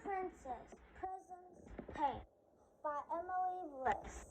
Princess, Prism's Paint by Emily Bliss.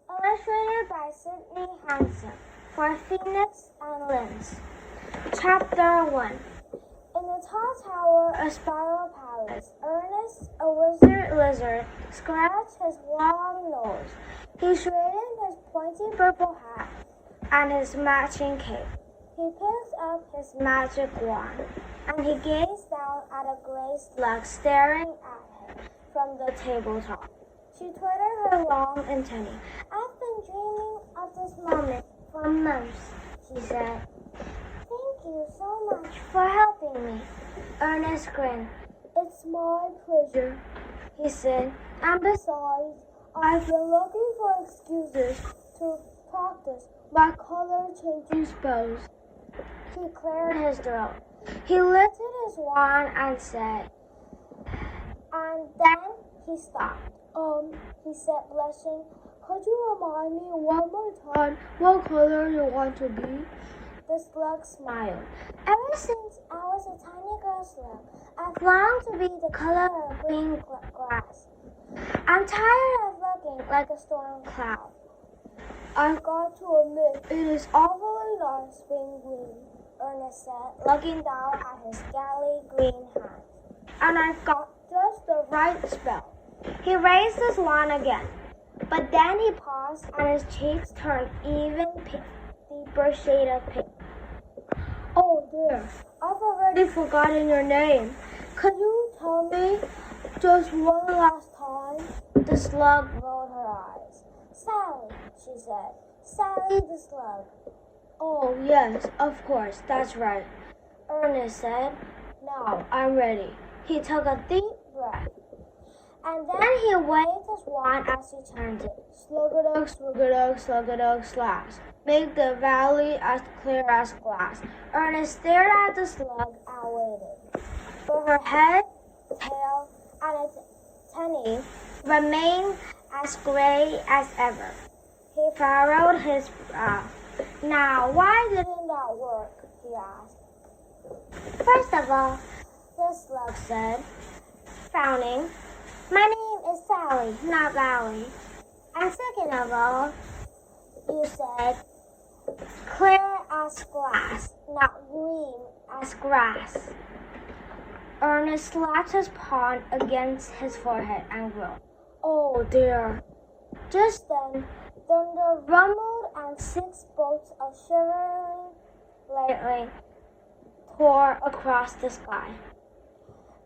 Illustrated by Sydney Hansen for Phoenix and Lens. Chapter 1. In the tall tower of Spiral Palace, Ernest, a wizard lizard, scratched his long nose. He straightened his pointy purple hat and his matching cape. He picked up his magic wand, and he gazed down at a gray slug staring at him from the tabletop. She twittered her long antennae. "I've been dreaming of this moment for months," she said. "Thank you so much for helping me." Ernest grinned. "It's my pleasure," he said. "And besides, I've been looking for excuses to practice my color-changing spells." He cleared his throat. He lifted his wand and said, and then he stopped. He said, blushing, "Could you remind me one more time what color you want to be?" The slug smiled. "Ever since I was a tiny girl slug, I've longed to be the color of green grass. I'm tired of looking like a storm cloud." "I've got to admit, it is awfully nice being green," Ernest said, looking down at his scaly green hands. "And I've got just the right spell." He raised his wand again, but then he paused and his cheeks turned even deeper shade of pink. "Oh dear, I've already forgotten your name. Could you tell me just one last time?" The slug rolled her eyes. "Sally," she said. "Sally the slug." "Oh, yes, of course, that's right," Ernest said. "Now I'm ready." He took a deep breath, and then he waved his wand as he turned it. "Slug-a-dug, slug-a-dug, slug-a-dug, slash. Make the valley as clear as glass." Ernest stared at the slug and waited. But her head, tail, and its antennae remained as gray as ever. He furrowed his brow. "Now, why didn't that work?" he asked. "First of all," the slug said, frowning, "my name is Sally, not Valley. And second of all, you said clear as glass, not green as grass." Ernest slapped his palm against his forehead and groaned. "Oh dear." Just then, thunder rumbled and 6 bolts of shivering lightning tore across the sky.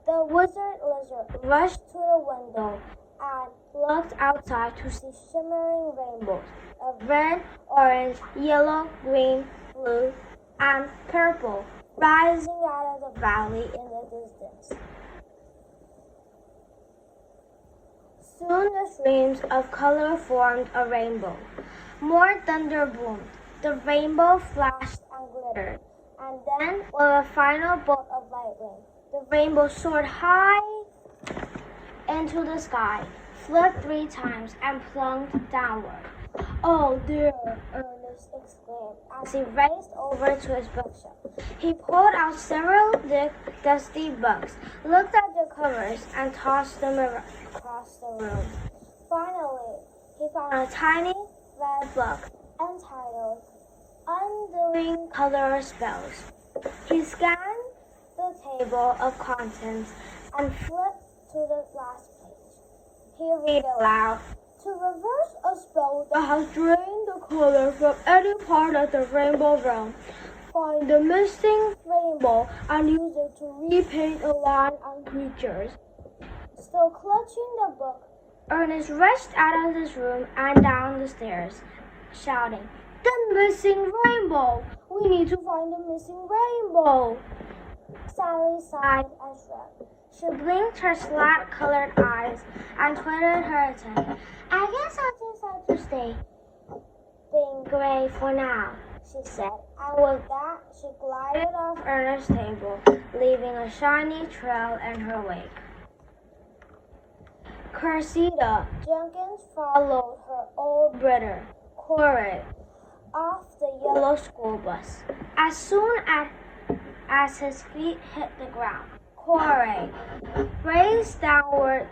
The wizard lizard rushed to the window and looked outside to see shimmering rainbows of red, orange, yellow, green, blue, and purple rising out of the valley in the distance. Soon the streams of color formed a rainbow. More thunder boomed. The rainbow flashed and glittered. And then, with a final bolt of lightning, the rainbow soared high into the sky, flipped 3 times, and plunged downward. "Oh dear," Ernest exclaimed as he raced over to his bookshelf. He pulled out several thick, dusty books, looked at the covers, and tossed them across the room. Finally, he found a tiny red book entitled Undoing Color Spells. He scanned the table of contents and flipped to the last page. He read aloud, "To reverse a spell that has drained the color from any part of the rainbow realm, find the missing rainbow and use it to repaint a land and creatures." Still clutching the book, Ernest rushed out of this room and down the stairs, shouting, "The missing rainbow! We need to find the missing rainbow!" Sally sighed and shrugged. She blinked her slate-colored eyes and twittered her antennae. "I guess I'll just have to stay being gray for now," she said. And with that, she glided off Ernest's table, leaving a shiny trail in her wake. Cressida Jenkins followed her old brother, Corey, off the yellow school bus. As soon as his feet hit the ground, quarry raced downward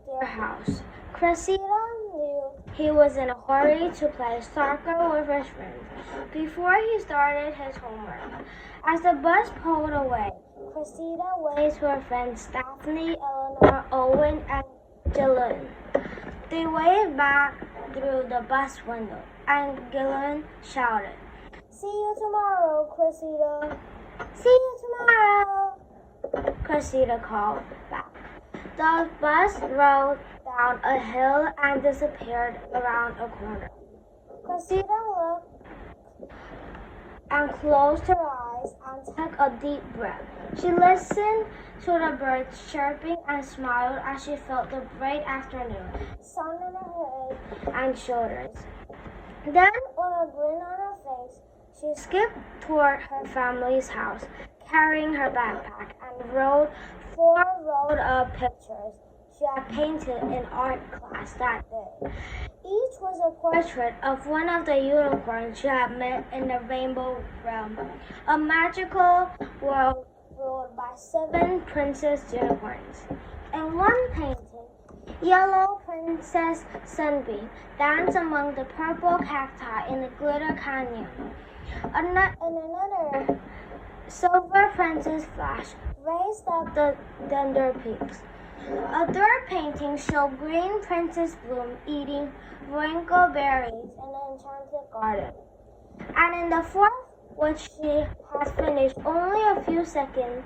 their house. Cressida knew he was in a hurry to play soccer with his friends before he started his homework. As the bus pulled away, Cressida waved to her friends Daphne, Eleanor, Owen, and Gillian. They waved back through the bus window, and Gillian shouted, "See you tomorrow, Cressida." "See you tomorrow," Cressida called back. The bus rolled down a hill and disappeared around a corner. Cressida looked and closed her eyes and took a deep breath. She listened to the birds chirping and smiled as she felt the bright afternoon sun on her head and shoulders. Then, with a grin on her face, she skipped toward her family's house, carrying her backpack, and wrote 4 rolled-up pictures she had painted in art class that day. Each was a portrait of one of the unicorns she had met in the rainbow realm, a magical world ruled by 7 princess unicorns. In one painting, yellow Princess Sunbeam danced among the purple cacti in the glitter canyon. In another, Silver Princess Flash raced up the Thunder Peaks. A third painting showed Green Princess Bloom eating wrinkleberries in an enchanted garden. And in the fourth, which she had finished only a few seconds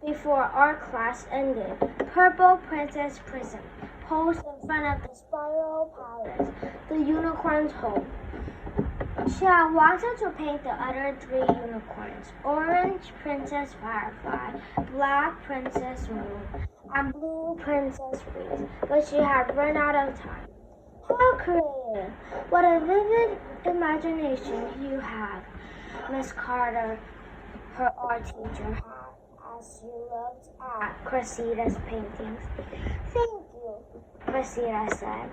before art class ended, Purple Princess Prism posed in front of the Spiral Palace, the unicorn's home. She had wanted to paint the other 3 unicorns, Orange Princess Firefly, Black Princess Moon, and Blue Princess Breeze, but she had run out of time. How creative! What a vivid imagination you have, Miss Carter, her art teacher had, as she looked at Cressida's paintings. "Thank you," Cressida said.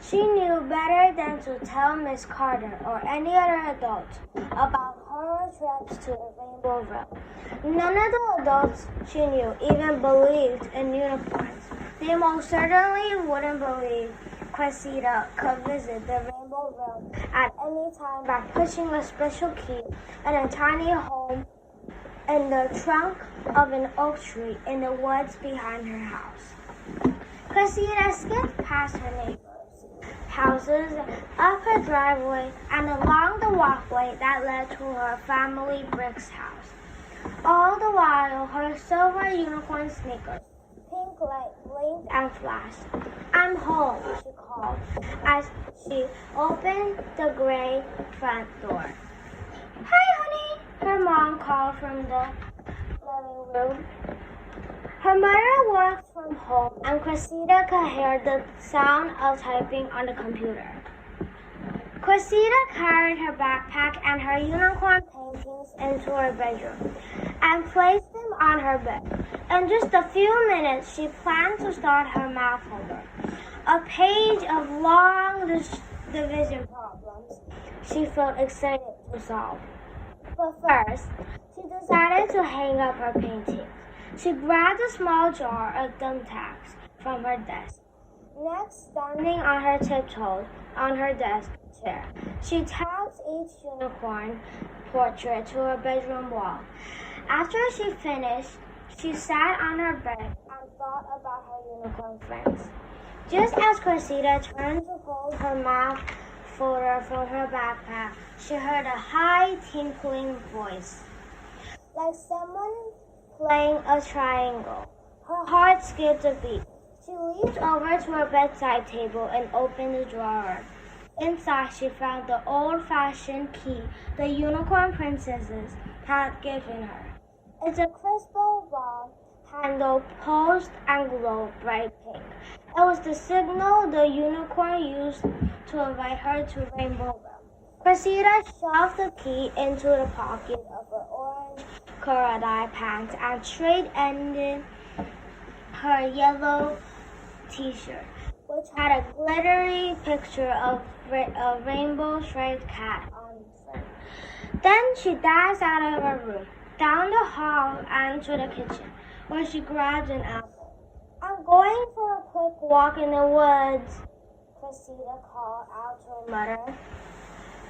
She knew better than to tell Miss Carter or any other adult about her trips to the Rainbow Realm. None of the adults she knew even believed in unicorns. They most certainly wouldn't believe Cressida could visit the Rainbow Realm at any time by pushing a special key in a tiny home in the trunk of an oak tree in the woods behind her house. Cressida skipped past her neighbors' houses, up her driveway, and along the walkway that led to her family Brick's house. All the while, her silver unicorn sneakers, pink light blinked and flashed. "I'm home," she called as she opened the gray front door. "Hi, honey," her mom called from the living room. Her mother worked from home, and Cressida could hear the sound of typing on the computer. Cressida carried her backpack and her unicorn paintings into her bedroom and placed them on her bed. In just a few minutes, she planned to start her math homework, a page of long division problems she felt excited to solve. But first, she decided to hang up her paintings. She grabbed a small jar of thumbtacks from her desk. Next, standing on her tiptoes on her desk chair, she tagged each unicorn portrait to her bedroom wall. After she finished, she sat on her bed and thought about her unicorn friends. Just as Cressida turned to hold her math folder from her backpack, she heard a high, tinkling voice, like someone playing a triangle. Her heart skipped a beat. She leaped over to her bedside table and opened the drawer. Inside, she found the old-fashioned key the unicorn princesses had given her. It's a crystal ball handle posed and glowed bright pink. It was the signal the unicorn used to invite her to Rainbow Realm. Cressida shoved the key into the pocket of her orange corduroy pants and straightened her yellow t-shirt, which had a glittery picture of a rainbow striped cat on the front. Then she danced out of her room, down the hall and to the kitchen, where she grabbed an apple. I'm going for a quick walk in the woods, Cressida called out to her mother.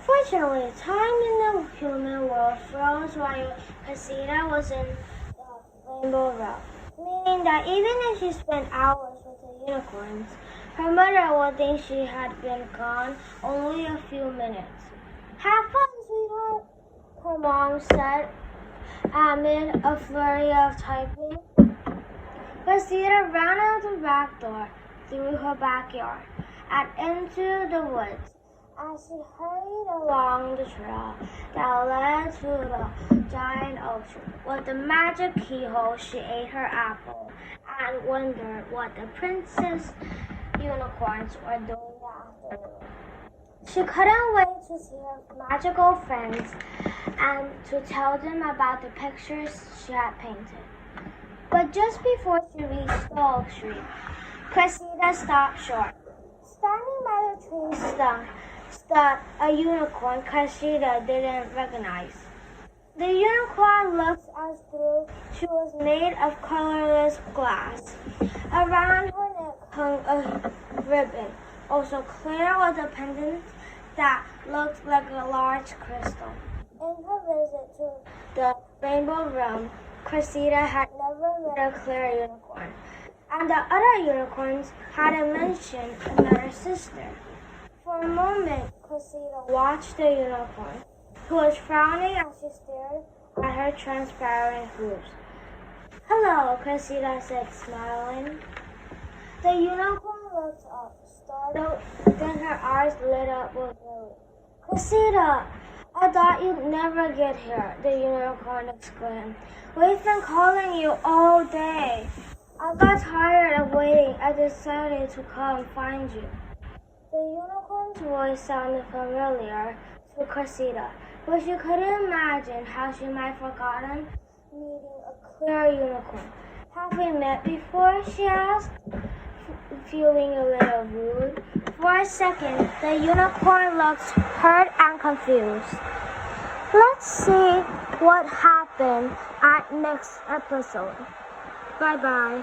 Fortunately, time in the human world froze while Cressida was in the Rainbow Row, meaning that even if she spent hours with the unicorns, her mother would think she had been gone only a few minutes. Have fun, sweetheart, her mom said amid a flurry of typing. Cressida ran out the back door, through her backyard, and into the woods. As she hurried along the trail that led to the giant oak tree with the magic keyhole, she ate her apple and wondered what the princess unicorns were doing that afternoon. She couldn't wait to see her magical friends and to tell them about the pictures she had painted. But just before she reached the oak tree, Cressida stopped short. Standing by the tree stood a unicorn Cressida didn't recognize. The unicorn looked as though she was made of colorless glass. Around her neck hung a ribbon, also clear with a pendant that looked like a large crystal. In her visit to the Rainbow Room, Cressida had never met a clear unicorn, and the other unicorns hadn't mentioned another sister. For a moment, Cressida watched the unicorn, who was frowning as she stared at her transparent hooves. Hello, Cressida said, smiling. The unicorn looked up, startled, then her eyes lit up with relief. Cressida, I thought you'd never get here, the unicorn exclaimed. We've been calling you all day. I got tired of waiting. I decided to come find you. The unicorn's voice sounded familiar to Cressida, but she couldn't imagine how she might have forgotten meeting a clear unicorn. Have we met before? She asked, feeling a little rude. For a second, the unicorn looked hurt and confused. Let's see what happened at next episode. Bye-bye.